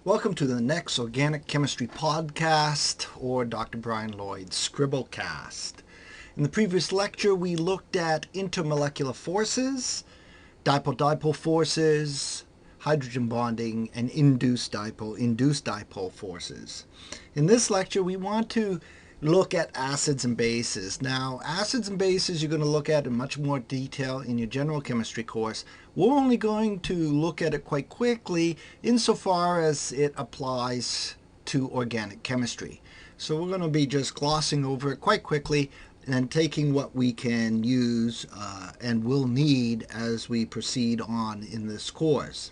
Welcome to the next Organic Chemistry Podcast, or Dr. Brian Lloyd's Scribblecast. In the previous lecture, we looked at intermolecular forces, dipole-dipole forces, hydrogen bonding, and induced dipole forces. In this lecture, we want to look at acids and bases. Now, acids and bases you're going to look at in much more detail in your general chemistry course. We're only going to look at it quite quickly insofar as it applies to organic chemistry. So we're going to be just glossing over it quite quickly and taking what we can use and will need as we proceed on in this course.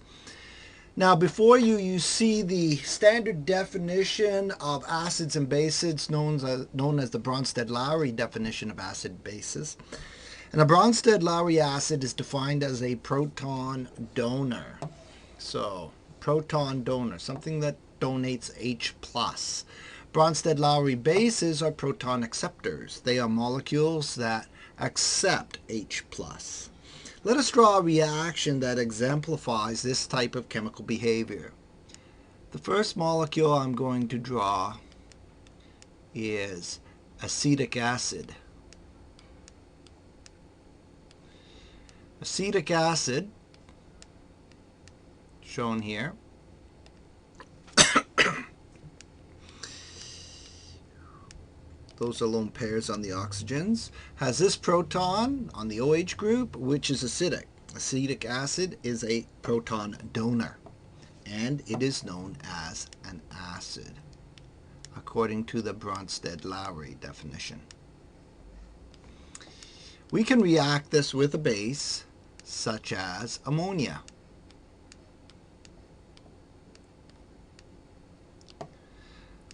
Now, before you see the standard definition of acids and bases known as the Bronsted-Lowry definition of acid bases. And a Bronsted-Lowry acid is defined as a proton donor. So, proton donor, something that donates H+. Bronsted-Lowry bases are proton acceptors. They are molecules that accept H+. Let us draw a reaction that exemplifies this type of chemical behavior. The first molecule I'm going to draw is acetic acid. Acetic acid, shown here, those are lone pairs on the oxygens, has this proton on the OH group, which is acidic. Acetic acid is a proton donor, and it is known as an acid, according to the Bronsted-Lowry definition. We can react this with a base, such as ammonia.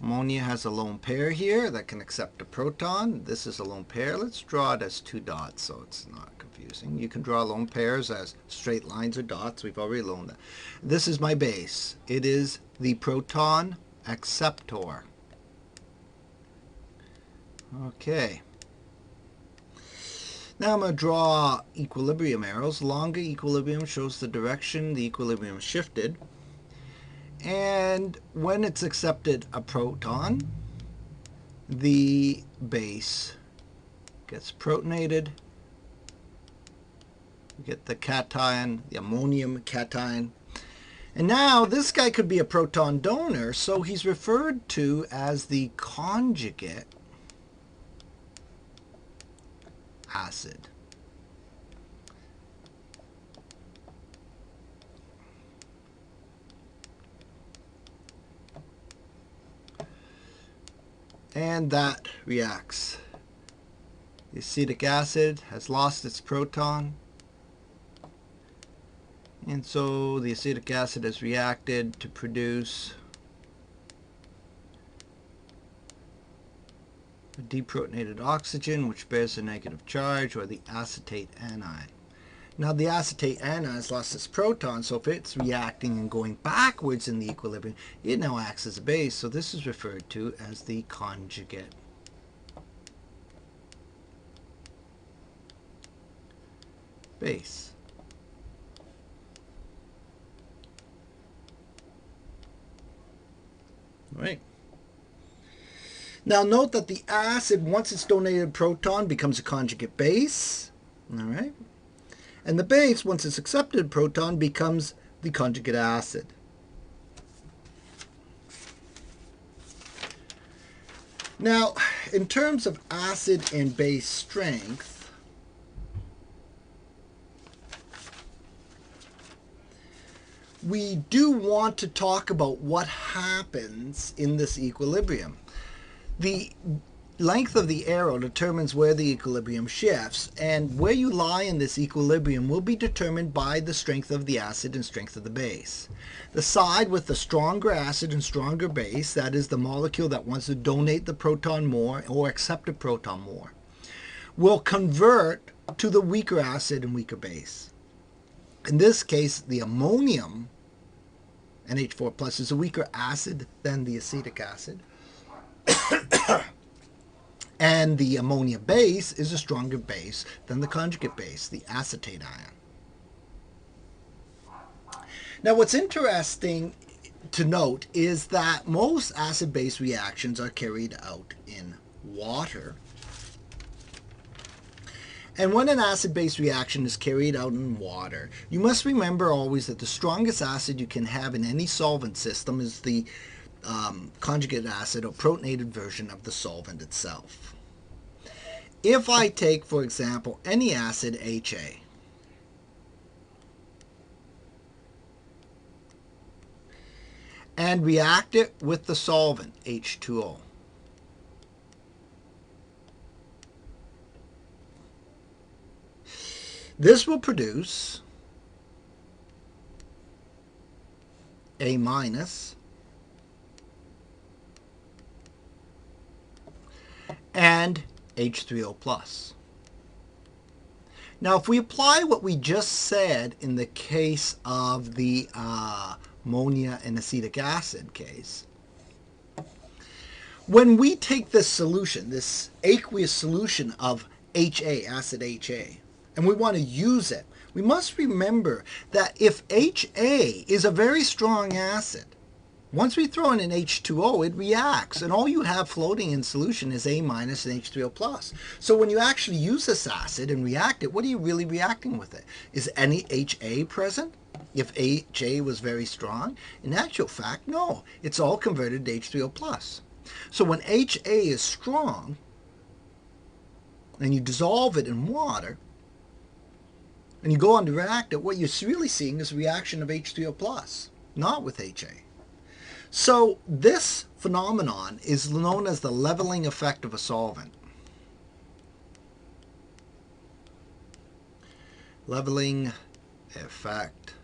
Ammonia has a lone pair here that can accept a proton. This is a lone pair. Let's draw it as two dots so it's not confusing. You can draw lone pairs as straight lines or dots. We've already learned that. This is my base. It is the proton acceptor. Okay. Now I'm going to draw equilibrium arrows. Longer equilibrium shows the direction the equilibrium is shifted. And when it's accepted a proton, the base gets protonated. We get the cation, the ammonium cation. And now this guy could be a proton donor, so he's referred to as the conjugate acid. And that reacts. The acetic acid has lost its proton, and so the acetic acid has reacted to produce a deprotonated oxygen, which bears a negative charge, or the acetate anion. Now the acetate anion has lost its proton, so if it's reacting and going backwards in the equilibrium, it now acts as a base. So this is referred to as the conjugate base. All right. Now note that the acid, once it's donated proton, becomes a conjugate base. All right. And the base, once it's accepted proton, becomes the conjugate acid. Now, in terms of acid and base strength, we do want to talk about what happens in this equilibrium. The length of the arrow determines where the equilibrium shifts, and where you lie in this equilibrium will be determined by the strength of the acid and strength of the base. The side with the stronger acid and stronger base, that is the molecule that wants to donate the proton more or accept a proton more, will convert to the weaker acid and weaker base. In this case, the ammonium, NH4+, is a weaker acid than the acetic acid. And the ammonia base is a stronger base than the conjugate base, the acetate ion. Now what's interesting to note is that most acid-base reactions are carried out in water. And when an acid-base reaction is carried out in water, you must remember always that the strongest acid you can have in any solvent system is the conjugate acid or protonated version of the solvent itself. If I take, for example, any acid HA, and react it with the solvent H2O, this will produce A minus and H3O plus. Now, if we apply what we just said in the case of the ammonia and acetic acid case, when we take this solution, this aqueous solution of HA, acid HA, and we want to use it, we must remember that if HA is a very strong acid, once we throw in an H2O, it reacts, and all you have floating in solution is A minus and H3O plus. So when you actually use this acid and react it, what are you really reacting with it? Is any HA present? If HA was very strong? In actual fact, no. It's all converted to H3O plus. So when HA is strong, and you dissolve it in water, and you go on to react it, what you're really seeing is a reaction of H3O plus, not with HA. So this phenomenon is known as the leveling effect of a solvent. Leveling effect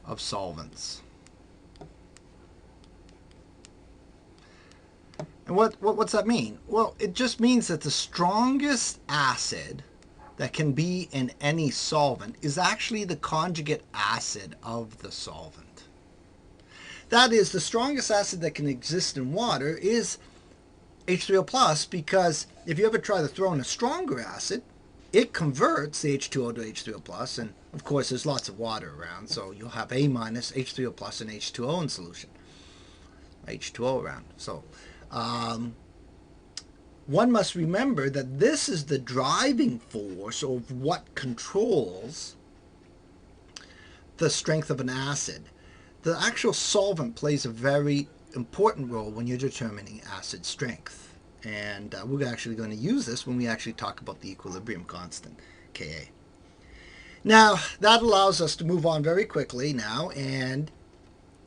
of solvents. And what's that mean? Well, it just means that the strongest acid that can be in any solvent is actually the conjugate acid of the solvent. That is, the strongest acid that can exist in water is H3O plus, because if you ever try to throw in a stronger acid, it converts the H2O to H3O plus, and of course there's lots of water around, so you'll have A minus, H3O plus, and H2O in solution. H2O around. So one must remember that this is the driving force of what controls the strength of an acid. The actual solvent plays a very important role when you're determining acid strength. And we're actually going to use this when we actually talk about the equilibrium constant, Ka. Now, that allows us to move on very quickly now and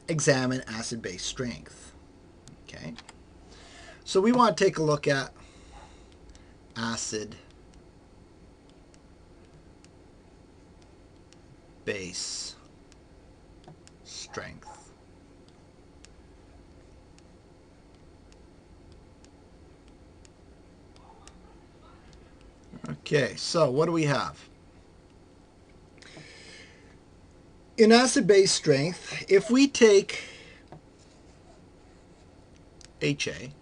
examine acid-base strength. Okay. So we want to take a look at acid base strength. Okay, so what do we have? In acid base strength, if we take HA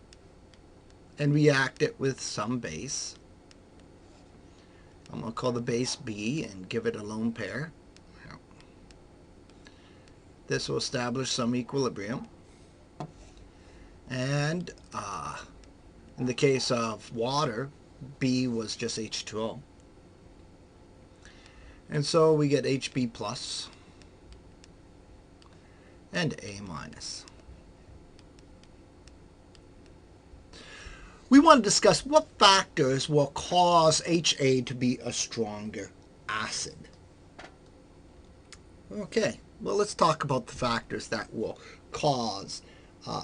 and react it with some base, I'm going to call the base B and give it a lone pair. This will establish some equilibrium. And in the case of water, B was just H2O. And so we get HB plus and A minus. We want to discuss what factors will cause HA to be a stronger acid. Okay, well, let's talk about the factors that will cause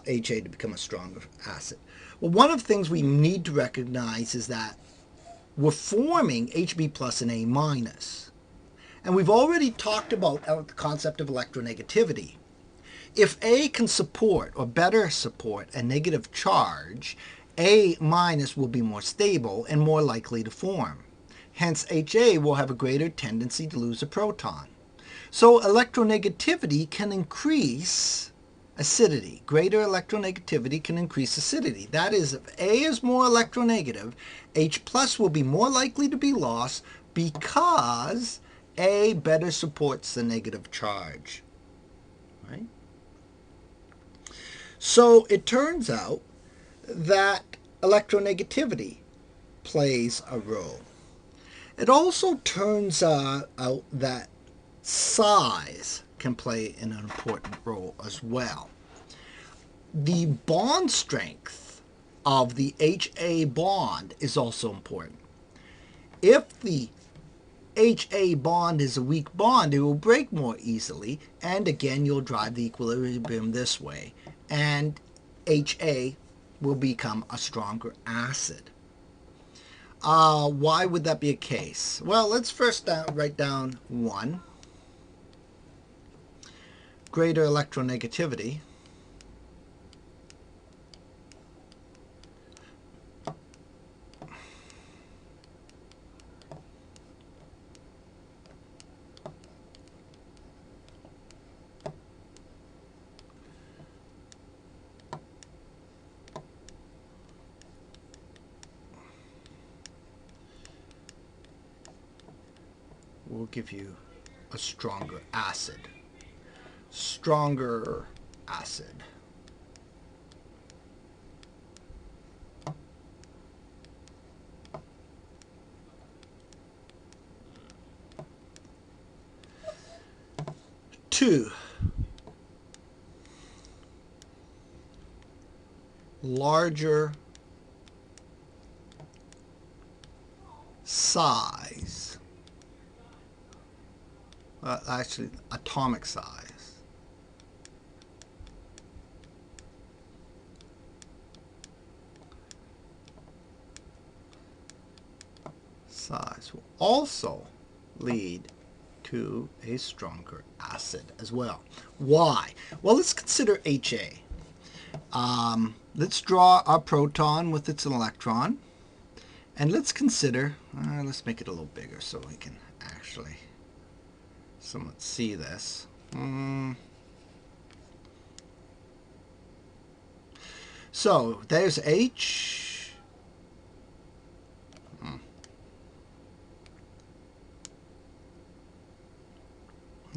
HA to become a stronger acid. Well, one of the things we need to recognize is that we're forming HB plus and A minus. And we've already talked about the concept of electronegativity. If A can support, or better support, a negative charge, A minus will be more stable and more likely to form. Hence, HA will have a greater tendency to lose a proton. So electronegativity can increase acidity. Greater electronegativity can increase acidity. That is, if A is more electronegative, H plus will be more likely to be lost because A better supports the negative charge, right? So it turns out that electronegativity plays a role. It also turns out that size can play an important role as well. The bond strength of the HA bond is also important. If the HA bond is a weak bond, it will break more easily, and again you'll drive the equilibrium this way, and HA will become a stronger acid. Why would that be a case? Well, let's first write down 1. Greater electronegativity will give you a stronger acid. Stronger acid. Two, larger size. Actually, atomic size. Size will also lead to a stronger acid as well. Why? Well, let's consider HA. Let's draw our proton with its electron, and let's consider, let's make it a little bigger so we can actually somewhat see this. So there's H.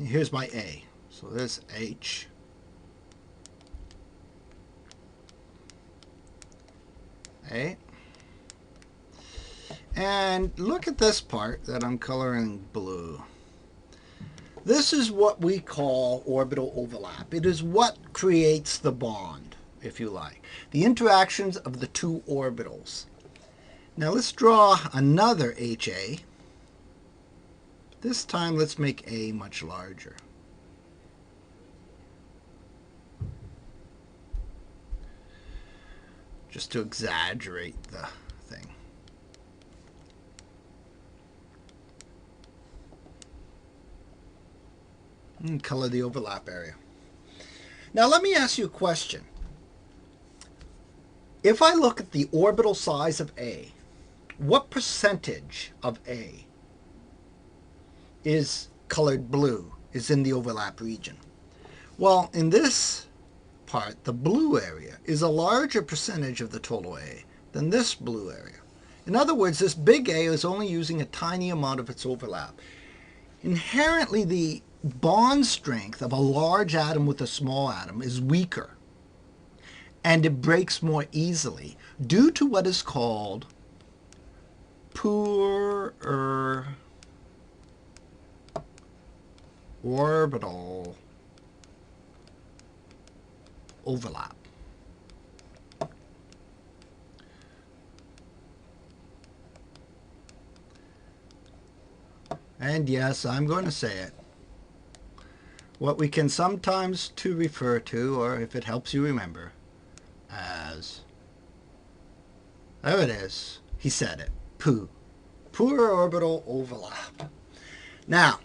Here's my A. So there's H. A. And look at this part that I'm coloring blue. This is what we call orbital overlap. It is what creates the bond, if you like. The interactions of the two orbitals. Now let's draw another HA. This time let's make A much larger. Just to exaggerate the thing. And color the overlap area. Now let me ask you a question. If I look at the orbital size of A, what percentage of A is colored blue, is in the overlap region? Well, in this part, the blue area is a larger percentage of the total A than this blue area. In other words, this big A is only using a tiny amount of its overlap. Inherently, the bond strength of a large atom with a small atom is weaker, and it breaks more easily due to what is called poorer orbital overlap. And yes, I'm going to say it. What we can sometimes to refer to, or if it helps you remember, as, there it is, he said it, poo. Poor orbital overlap. Now,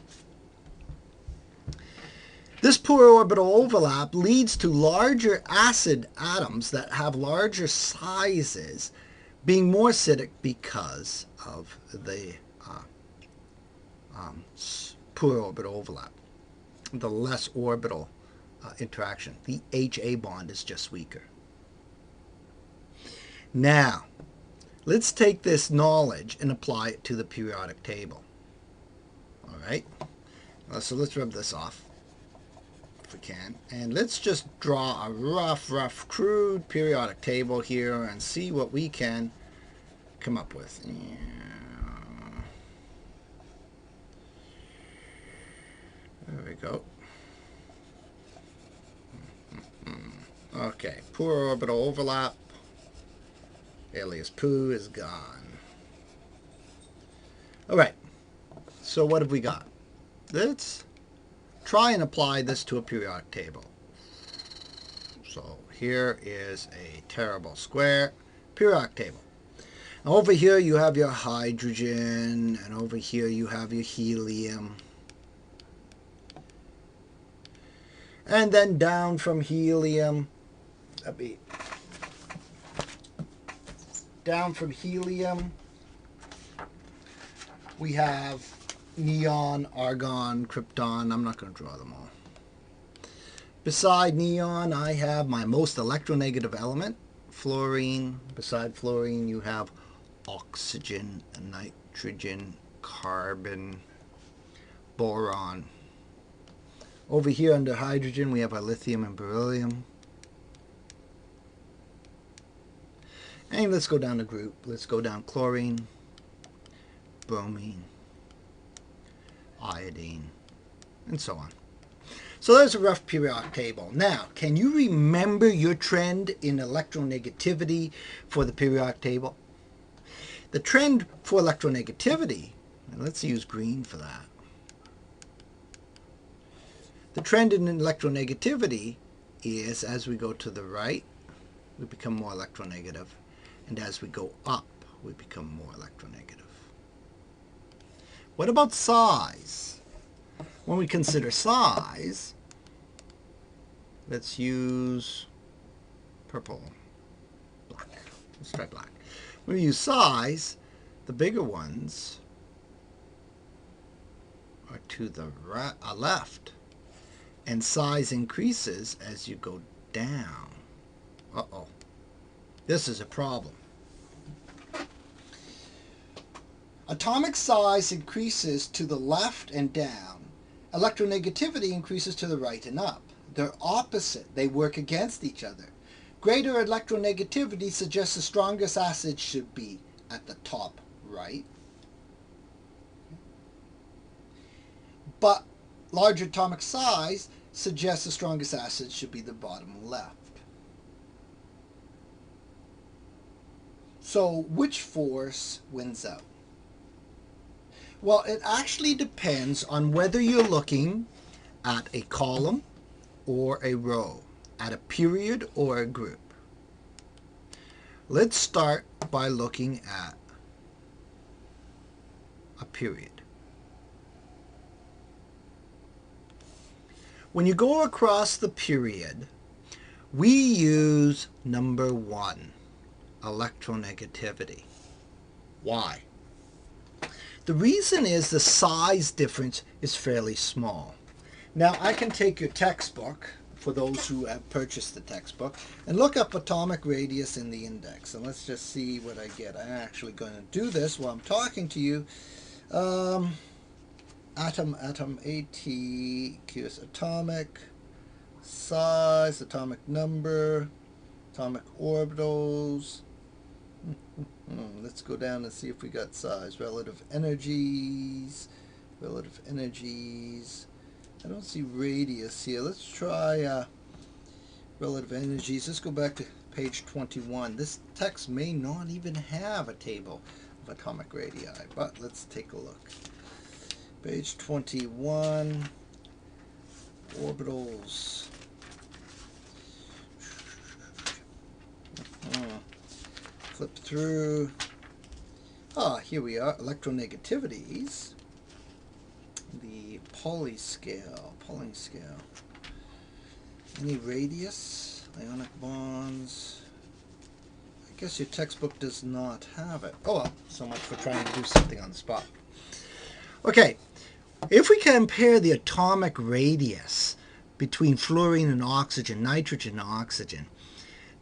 this poor orbital overlap leads to larger acid atoms that have larger sizes being more acidic because of the poor orbital overlap. The less orbital interaction. The HA bond is just weaker. Now, let's take this knowledge and apply it to the periodic table. All right, so let's rub this off if we can. And let's just draw a rough, crude periodic table here and see what we can come up with. There we go. Okay, poor orbital overlap. Alias poo is gone. All right, so what have we got? Let's try and apply this to a periodic table. So here is a terrible square periodic table. Now over here you have your hydrogen, and over here you have your helium. And then down from helium, we have neon, argon, krypton. I'm not going to draw them all. Beside neon, I have my most electronegative element, fluorine. Beside fluorine, you have oxygen, nitrogen, carbon, boron. Over here under hydrogen, we have our lithium and beryllium. And let's go down the group. Let's go down chlorine, bromine, iodine, and so on. So there's a rough periodic table. Now, can you remember your trend in electronegativity for the periodic table? The trend for electronegativity, and let's use green for that. The trend in electronegativity is as we go to the right, we become more electronegative. And as we go up, we become more electronegative. What about size? When we consider size, let's use purple, black. Let's try black. When we use size, the bigger ones are to the left. And size increases as you go down. Uh-oh. This is a problem. Atomic size increases to the left and down. Electronegativity increases to the right and up. They're opposite. They work against each other. Greater electronegativity suggests the strongest acid should be at the top right. But larger atomic size suggests the strongest acid should be the bottom left. So which force wins out? Well, it actually depends on whether you're looking at a column or a row, at a period or a group. Let's start by looking at a period. When you go across the period, we use number 1, electronegativity. Why? The reason is the size difference is fairly small. Now I can take your textbook, for those who have purchased the textbook, and look up atomic radius in the index. And let's just see what I get. I'm actually going to do this while I'm talking to you. Atom, ATQ, atomic size, atomic number, atomic orbitals. Let's go down and see if we got size. Relative energies. I don't see radius here. Let's try relative energies. Let's go back to page 21. This text may not even have a table of atomic radii, but let's take a look. Page 21, orbitals. Flip through. Here we are, electronegativities. The Pauling scale. Any radius? Ionic bonds? I guess your textbook does not have it. Oh well, so much for trying to do something on the spot. Okay, if we compare the atomic radius between fluorine and oxygen, nitrogen and oxygen,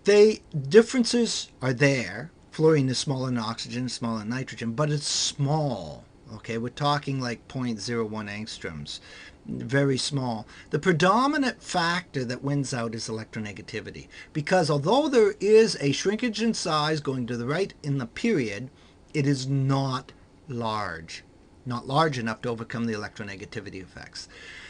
differences are there. Fluorine is smaller than oxygen, smaller than nitrogen, but it's small. Okay, we're talking like 0.01 angstroms, very small. The predominant factor that wins out is electronegativity, because although there is a shrinkage in size going to the right in the period, it is not large enough to overcome the electronegativity effects.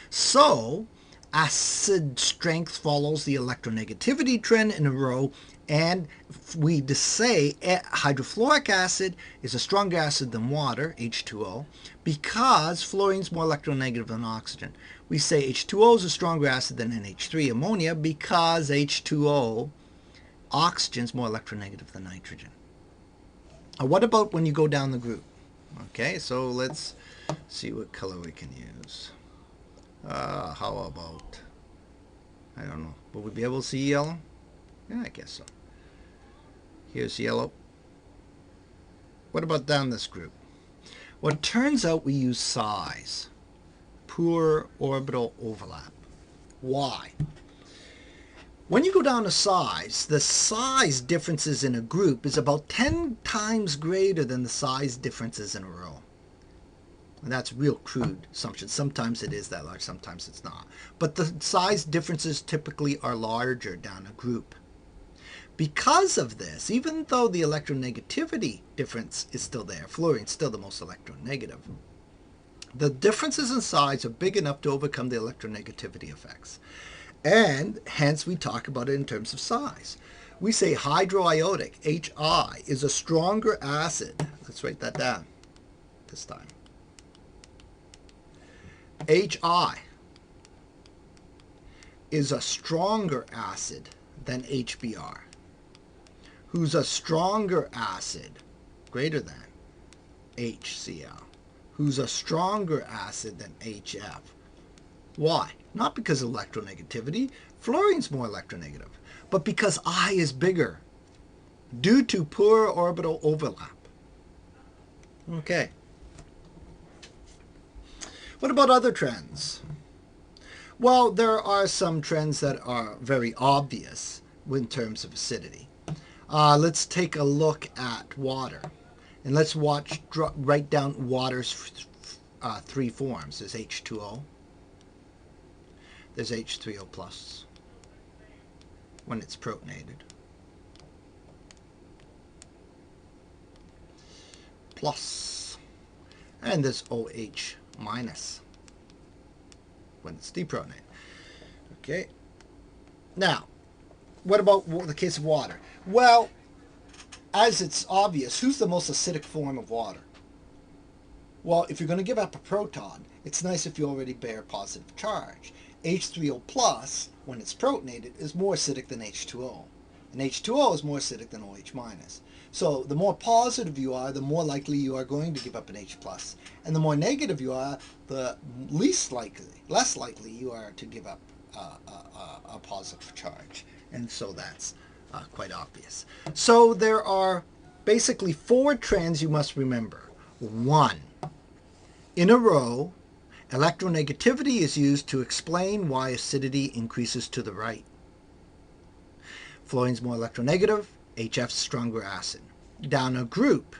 So acid strength follows the electronegativity trend in a row, and we just say hydrofluoric acid is a stronger acid than water, H2O, because fluorine's more electronegative than oxygen. We say H2O is a stronger acid than NH3, ammonia, because H2O, oxygen's more electronegative than nitrogen. What about when you go down the group? Okay, so let's see what color we can use. How about, I don't know, will we be able to see yellow? Yeah, I guess so. Here's yellow. What about down this group? Well, it turns out we use size. Poor orbital overlap. Why? When you go down to size, the size differences in a group is about 10 times greater than the size differences in a row. And that's real crude assumption. Sometimes it is that large, sometimes it's not. But the size differences typically are larger down a group. Because of this, even though the electronegativity difference is still there, fluorine's still the most electronegative, the differences in size are big enough to overcome the electronegativity effects. And hence we talk about it in terms of size. We say hydroiodic, HI, is a stronger acid. Let's write that down this time. HI is a stronger acid than HBr, who's a stronger acid, greater than HCl, who's a stronger acid than HF. Why? Not because of electronegativity. Fluorine's more electronegative, but because I is bigger due to poor orbital overlap. Okay. What about other trends? Well, there are some trends that are very obvious in terms of acidity. Let's take a look at water. And let's write down water's three forms. There's H2O. There's H3O plus when it's protonated. Plus. And there's OH minus when it's deprotonated. Okay. Now, what about the case of water? Well, as it's obvious, who's the most acidic form of water? Well, if you're going to give up a proton, it's nice if you already bear a positive charge. H3O plus, when it's protonated, is more acidic than H2O. And H2O is more acidic than OH minus. So the more positive you are, the more likely you are going to give up an H plus. And the more negative you are, the less likely you are to give up a positive charge. And so that's quite obvious. So there are basically 4 trends you must remember. 1, in a row, electronegativity is used to explain why acidity increases to the right. Fluorine's more electronegative, HF's stronger acid. Down a group,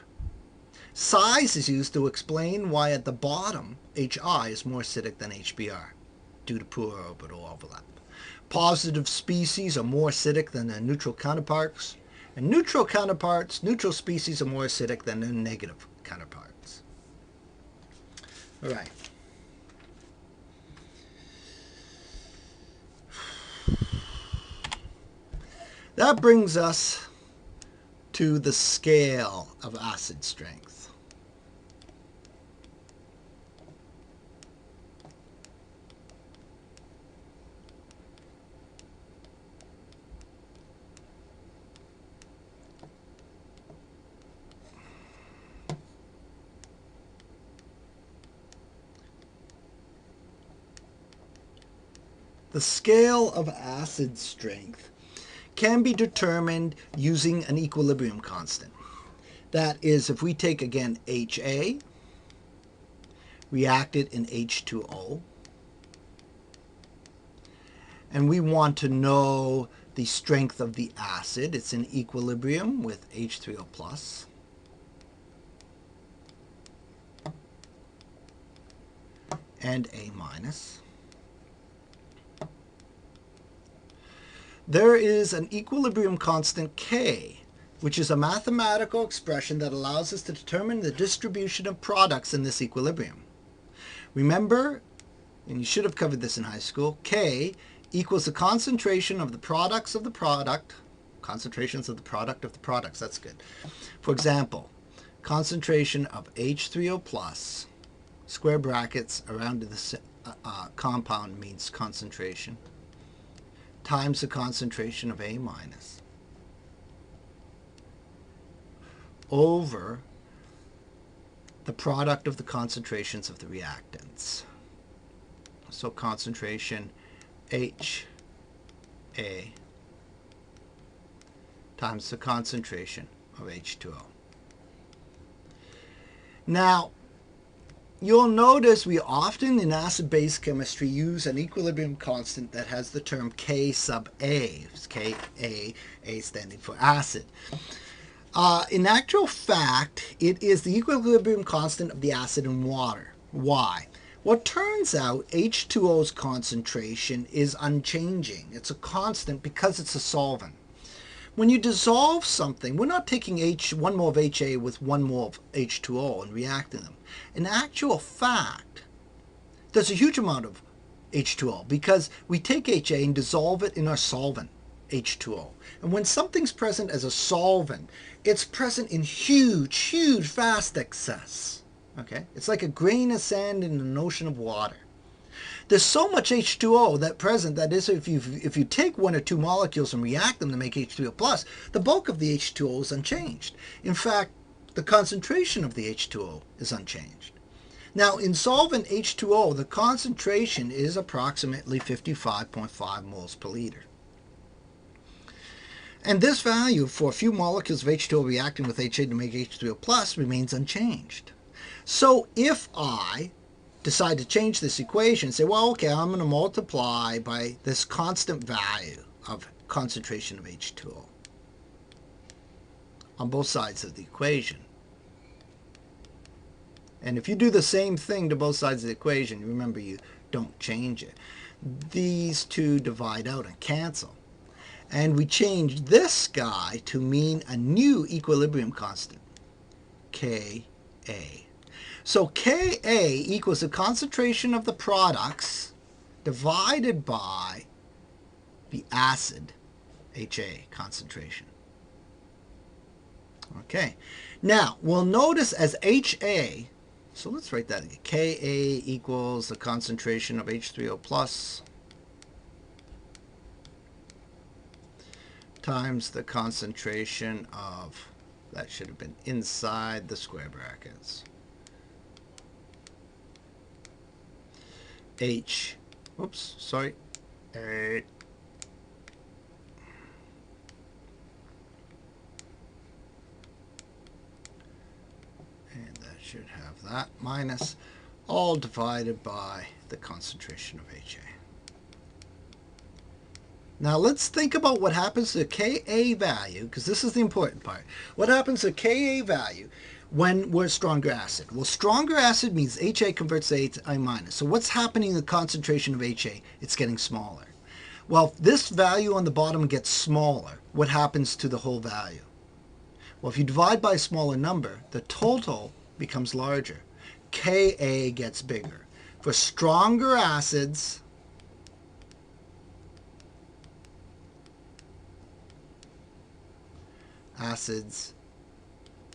size is used to explain why at the bottom HI is more acidic than HBr due to poor orbital overlap. Positive species are more acidic than their neutral counterparts, and neutral species are more acidic than their negative counterparts. All right. That brings us to the scale of acid strength. The scale of acid strength can be determined using an equilibrium constant. That is, if we take again HA, react it in H2O, and we want to know the strength of the acid. It's in equilibrium with H3O plus. and A minus. There is an equilibrium constant K, which is a mathematical expression that allows us to determine the distribution of products in this equilibrium. Remember, and you should have covered this in high school, K equals the concentration of the products of the product, concentrations of the product of the products. That's good. For example, concentration of H3O plus, square brackets around the compound means concentration, times the concentration of A minus over the product of the concentrations of the reactants. So concentration HA times the concentration of H2O. Now, you'll notice we often in acid-base chemistry use an equilibrium constant that has the term K sub A. It's Ka, A standing for acid. In actual fact, it is the equilibrium constant of the acid and water. Why? Well, it turns out H2O's concentration is unchanging. It's a constant because it's a solvent. When you dissolve something, we're not taking 1 mole of HA with 1 mole of H2O and reacting them. In actual fact, there's a huge amount of H2O because we take HA and dissolve it in our solvent, H2O. And when something's present as a solvent, it's present in huge, vast excess. Okay? It's like a grain of sand in an ocean of water. There's so much H2O that present that is if you take 1 or 2 molecules and react them to make H2O plus, the bulk of the H2O is unchanged. In fact, the concentration of the H2O is unchanged. Now, in solvent H2O, the concentration is approximately 55.5 moles per liter. And this value for a few molecules of H2O reacting with HA to make H3O plus remains unchanged. So if I decide to change this equation and say, well, okay, I'm going to multiply by this constant value of concentration of H2O on both sides of the equation. And if you do the same thing to both sides of the equation, remember you don't change it. These two divide out and cancel. And we change this guy to mean a new equilibrium constant, Ka. So Ka equals the concentration of the products divided by the acid, HA concentration. Okay, now we'll notice as HA, so let's write that again. Ka equals the concentration of H3O plus times the concentration of, that should have been inside the square brackets, A. And that should have that minus, all divided by the concentration of HA. Now let's think about what happens to the Ka value, because this is the important part. What happens to Ka value when we're stronger acid? Well, stronger acid means HA converts to A minus. So what's happening to the concentration of HA? It's getting smaller. Well, if this value on the bottom gets smaller, what happens to the whole value? Well, if you divide by a smaller number, the total becomes larger. Ka gets bigger. For stronger acids,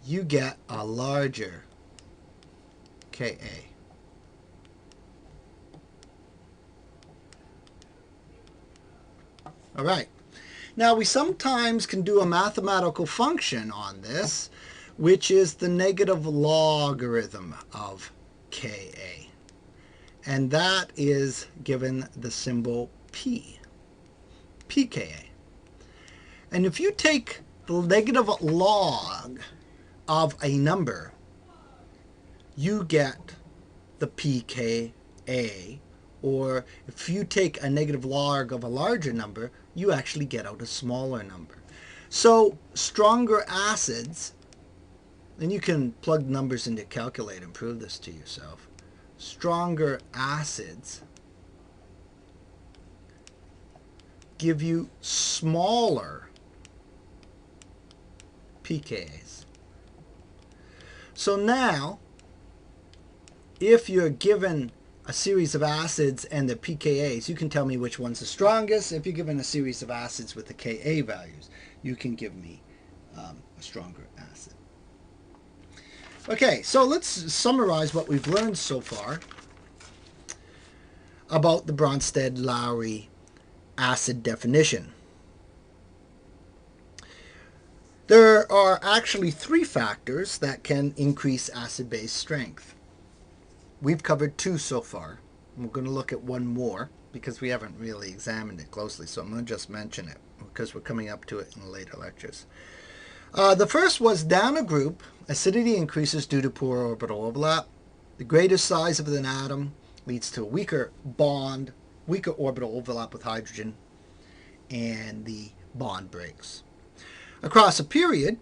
you get a larger Ka. All right. Now we sometimes can do a mathematical function on this, which is the negative logarithm of Ka. And that is given the symbol P, pKa. And if you take the negative log of a number, you get the pKa. Or if you take a negative log of a larger number, you actually get out a smaller number. So stronger acids, and you can plug numbers into a calculator and prove this to yourself. stronger acids give you smaller pKa's. So now, if you're given a series of acids and the pKa's, you can tell me which one's the strongest. If you're given a series of acids with the Ka values, you can give me a stronger acid. Okay, so let's summarize what we've learned so far about the Bronsted-Lowry acid definition. There are actually 3 factors that can increase acid-base strength. We've covered 2 so far. We're going to look at 1 more because we haven't really examined it closely, so I'm going to just mention it because we're coming up to it in later lectures. The first was down a group, acidity increases due to poor orbital overlap. The greater size of an atom leads to a weaker bond, weaker orbital overlap with hydrogen, and the bond breaks. Across a period,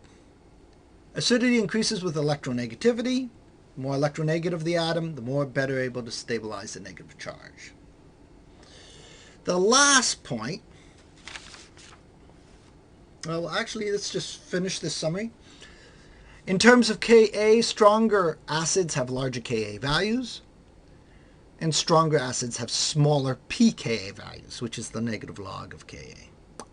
acidity increases with electronegativity. The more electronegative the atom, the more better able to stabilize the negative charge. The last point, well, actually, let's just finish this summary. In terms of Ka, stronger acids have larger Ka values, and stronger acids have smaller pKa values, which is the negative log of Ka.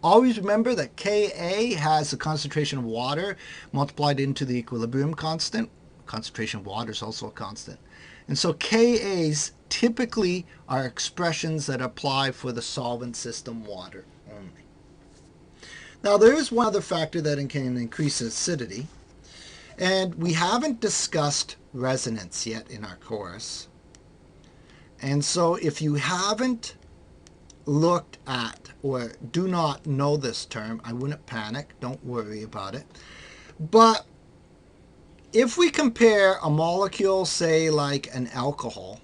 Always remember that Ka has the concentration of water multiplied into the equilibrium constant. Concentration of water is also a constant. And so Ka's typically are expressions that apply for the solvent system water only. Now there is one other factor that can increase acidity, and we haven't discussed resonance yet in our course. And so if you haven't looked at or do not know this term, I wouldn't panic. Don't worry about it. But if we compare a molecule, say like an alcohol,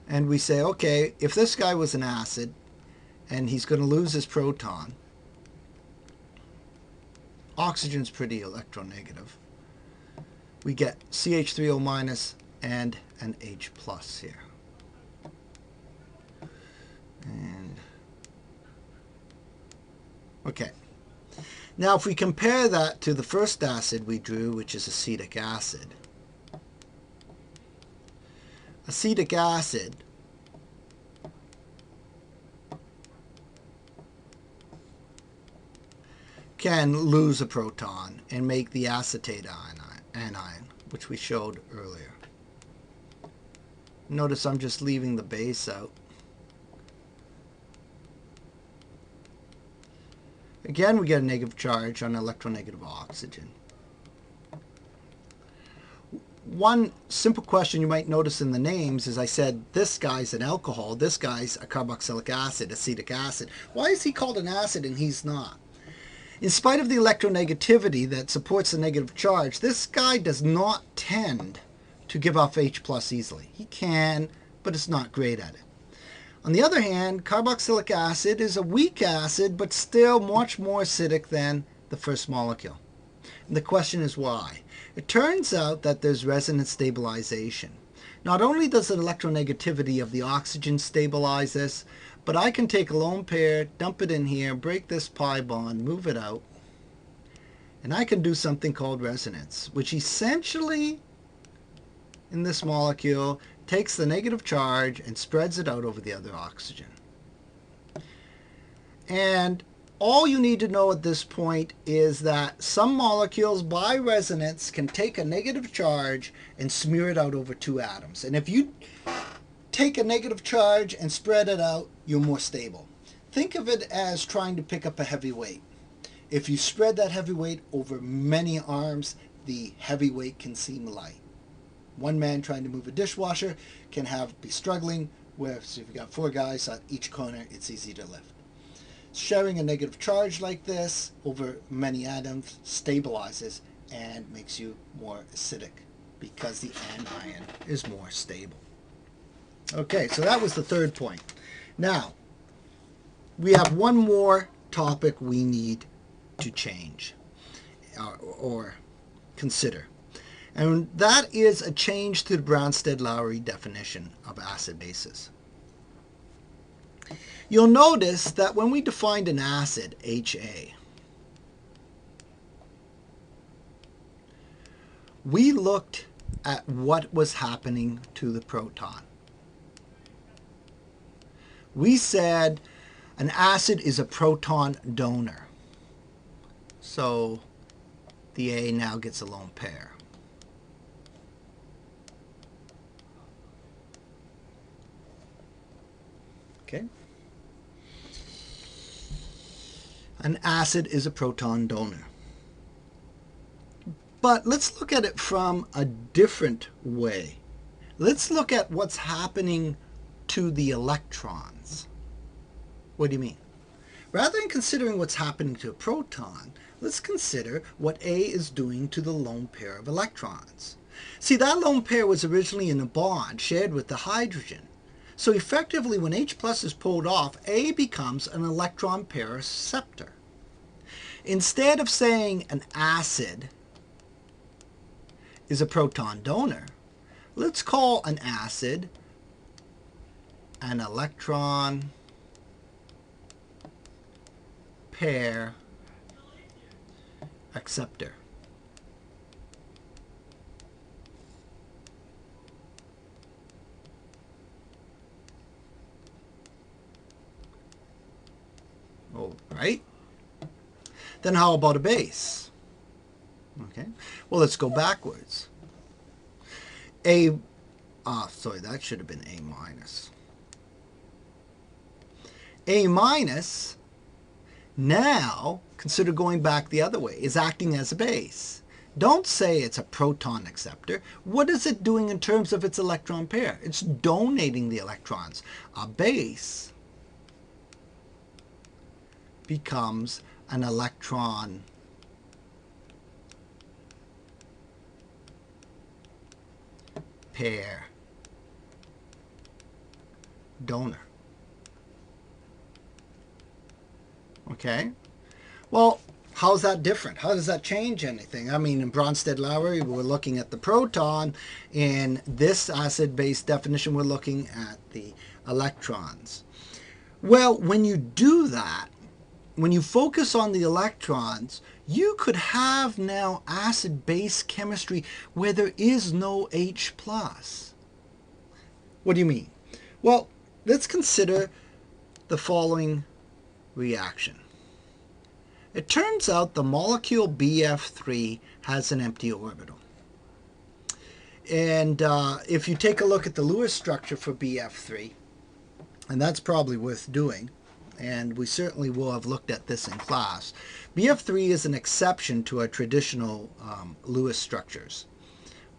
and we say, okay, if this guy was an acid and he's going to lose his proton, oxygen's pretty electronegative. We get CH3O minus and an H plus here. And okay. Now if we compare that to the first acid we drew, which is acetic acid. Acetic acid can lose a proton and make the acetate anion, which we showed earlier. Notice I'm just leaving the base out. Again, we get a negative charge on electronegative oxygen. One simple question you might notice in the names is I said this guy's an alcohol, this guy's a carboxylic acid, acetic acid. Why is he called an acid and he's not? In spite of the electronegativity that supports the negative charge, this guy does not tend to give off H plus easily. He can, but it's not great at it. On the other hand, carboxylic acid is a weak acid, but still much more acidic than the first molecule. And the question is why? It turns out that there's resonance stabilization. Not only does the electronegativity of the oxygen stabilize this, but I can take a lone pair, dump it in here, break this pi bond, move it out, and I can do something called resonance, which essentially, in this molecule, takes the negative charge and spreads it out over the other oxygen. And all you need to know at this point is that some molecules, by resonance, can take a negative charge and smear it out over 2 atoms. And if you take a negative charge and spread it out, you're more stable. Think of it as trying to pick up a heavy weight. If you spread that heavy weight over many arms, the heavy weight can seem light. One man trying to move a dishwasher can be struggling, whereas if you've got 4 guys at each corner, it's easy to lift. Sharing a negative charge like this over many atoms stabilizes and makes you more acidic because the anion is more stable. Okay, so that was the third point. Now, we have one more topic we need to change or consider. And that is a change to the Bronsted-Lowry definition of acid bases. You'll notice that when we defined an acid, HA, we looked at what was happening to the proton. We said an acid is a proton donor. So the A now gets a lone pair. Okay. An acid is a proton donor. But let's look at it from a different way. Let's look at what's happening to the electrons. What do you mean? Rather than considering what's happening to a proton, let's consider what A is doing to the lone pair of electrons. See, that lone pair was originally in a bond shared with the hydrogen. So effectively, when H plus is pulled off, A becomes an electron pair acceptor. Instead of saying an acid is a proton donor, let's call an acid an electron pair acceptor. All right. Then how about a base? Okay. Well, let's go backwards. Sorry, that should have been A minus. A minus, now, consider going back the other way, is acting as a base. Don't say it's a proton acceptor. What is it doing in terms of its electron pair? It's donating the electrons. A base becomes an electron pair donor. Okay? Well, how's that different? How does that change anything? I mean, in Bronsted-Lowry, we're looking at the proton. In this acid-base definition, we're looking at the electrons. Well, when you do that, when you focus on the electrons, you could have now acid-base chemistry where there is no H+. What do you mean? Well, let's consider the following reaction. It turns out the molecule BF3 has an empty orbital. And if you take a look at the Lewis structure for BF3, and that's probably worth doing, and we certainly will have looked at this in class, BF3 is an exception to our traditional Lewis structures.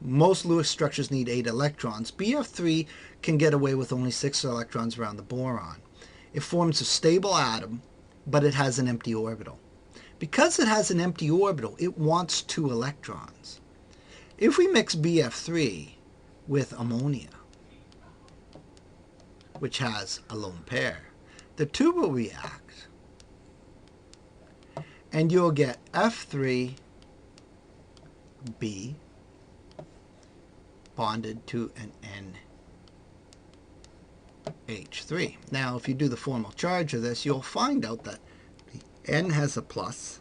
Most Lewis structures need 8 electrons. BF3 can get away with only 6 electrons around the boron. It forms a stable atom, but it has an empty orbital. Because it has an empty orbital, it wants 2 electrons. If we mix BF3 with ammonia, which has a lone pair, the two will react, and you'll get F3B bonded to an NH3. Now, if you do the formal charge of this, you'll find out that the N has a plus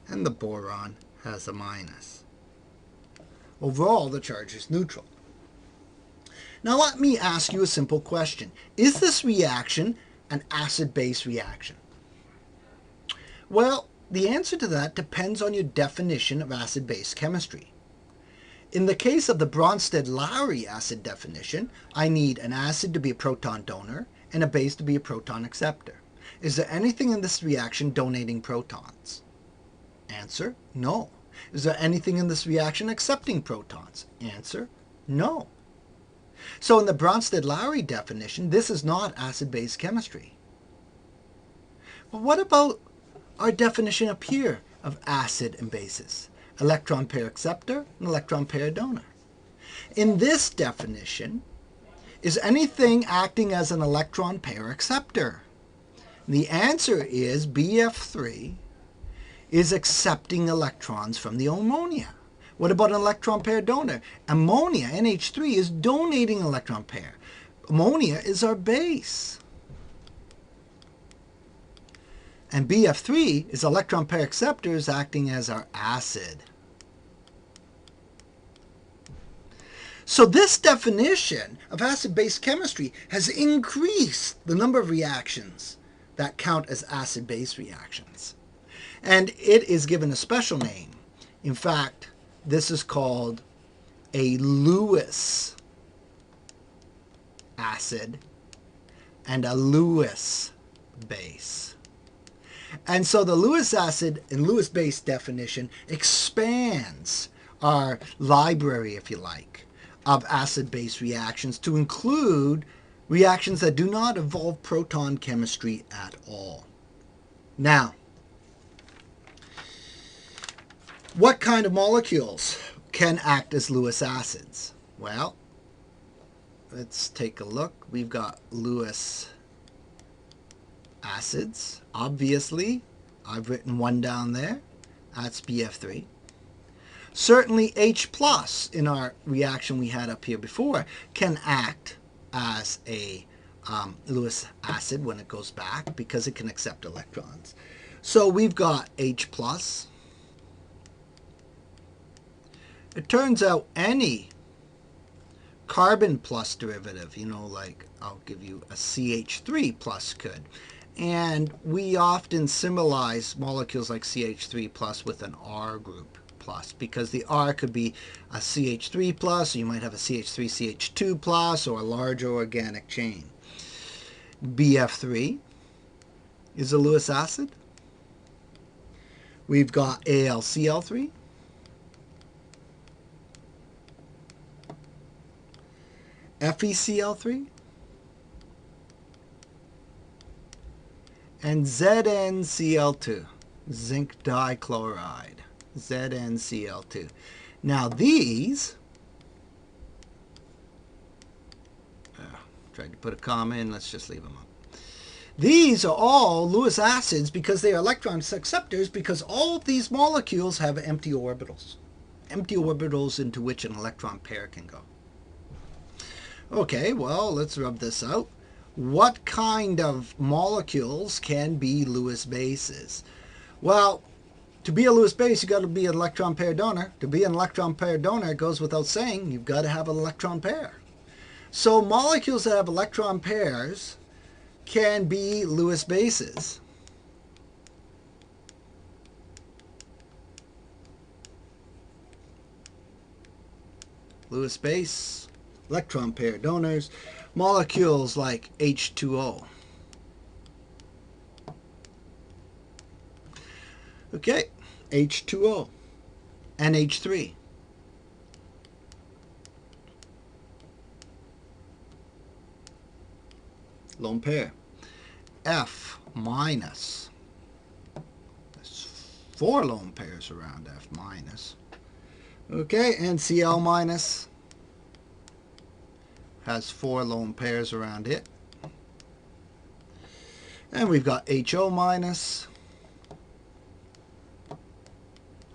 and the boron has a minus. Overall, the charge is neutral. Now, let me ask you a simple question. Is this reaction an acid-base reaction? Well, the answer to that depends on your definition of acid-base chemistry. In the case of the Bronsted-Lowry acid definition, I need an acid to be a proton donor and a base to be a proton acceptor. Is there anything in this reaction donating protons? Answer, no. Is there anything in this reaction accepting protons? Answer, no. So in the Bronsted-Lowry definition, this is not acid-base chemistry. But what about our definition up here of acid and bases? Electron pair acceptor and electron pair donor. In this definition, is anything acting as an electron pair acceptor? The answer is BF3 is accepting electrons from the ammonia. What about an electron pair donor? Ammonia, NH3, is donating an electron pair. Ammonia is our base. And BF3 is electron pair acceptors acting as our acid. So this definition of acid-base chemistry has increased the number of reactions that count as acid-base reactions. And it is given a special name. In fact, this is called a Lewis acid and a Lewis base. And so the Lewis acid and Lewis base definition expands our library, if you like, of acid-base reactions to include reactions that do not involve proton chemistry at all. Now, what kind of molecules can act as Lewis acids? Well, let's take a look. We've got Lewis acids. Obviously, I've written one down there. That's BF3. Certainly H plus in our reaction we had up here before can act as a Lewis acid when it goes back because it can accept electrons. So we've got H plus. It turns out any carbon plus derivative, like I'll give you a CH3 plus could. And we often symbolize molecules like CH3 plus with an R group plus because the R could be a CH3 plus, or you might have a CH3 CH2 plus, or a larger organic chain. BF3 is a Lewis acid. We've got AlCl3. FeCl3. And ZnCl2, zinc dichloride, ZnCl2. Now these, tried to put a comma in, let's just leave them up. These are all Lewis acids because they are electron acceptors because all of these molecules have empty orbitals into which an electron pair can go. Okay, well, let's rub this out. What kind of molecules can be Lewis bases? Well, to be a Lewis base, you've got to be an electron pair donor. To be an electron pair donor, it goes without saying, you've got to have an electron pair. So molecules that have electron pairs can be Lewis bases. Lewis base, electron pair donors. Molecules like H2O. Okay, H2O, NH3. Lone pair. F minus. There's 4 lone pairs around F minus. Okay, and Cl minus has 4 lone pairs around it. And we've got HO minus,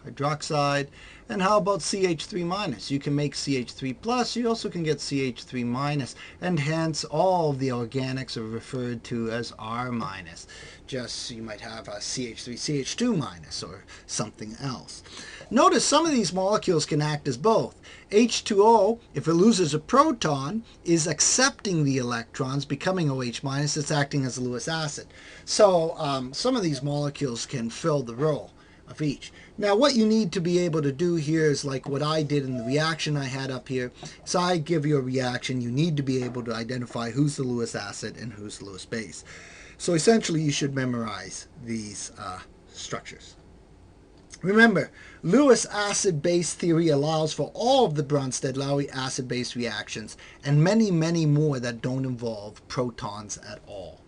hydroxide. And how about CH3 minus? You can make CH3 plus, you also can get CH3 minus, and hence all of the organics are referred to as R minus. Just you might have a CH3 CH2 minus or something else. Notice some of these molecules can act as both. H2O, if it loses a proton, is accepting the electrons, becoming OH minus. It's acting as a Lewis acid. So some of these molecules can fill the role of each. Now what you need to be able to do here is like what I did in the reaction I had up here. So I give you a reaction, you need to be able to identify who's the Lewis acid and who's the Lewis base. So essentially you should memorize these structures. Remember, Lewis acid-base theory allows for all of the Bronsted-Lowry acid-base reactions and many, many more that don't involve protons at all.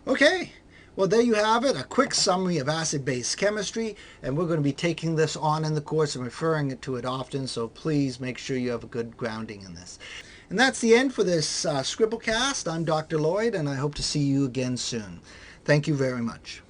Okay. Well, there you have it, a quick summary of acid-base chemistry, and we're going to be taking this on in the course and referring to it often, so please make sure you have a good grounding in this. And that's the end for this Scribblecast. I'm Dr. Lloyd, and I hope to see you again soon. Thank you very much.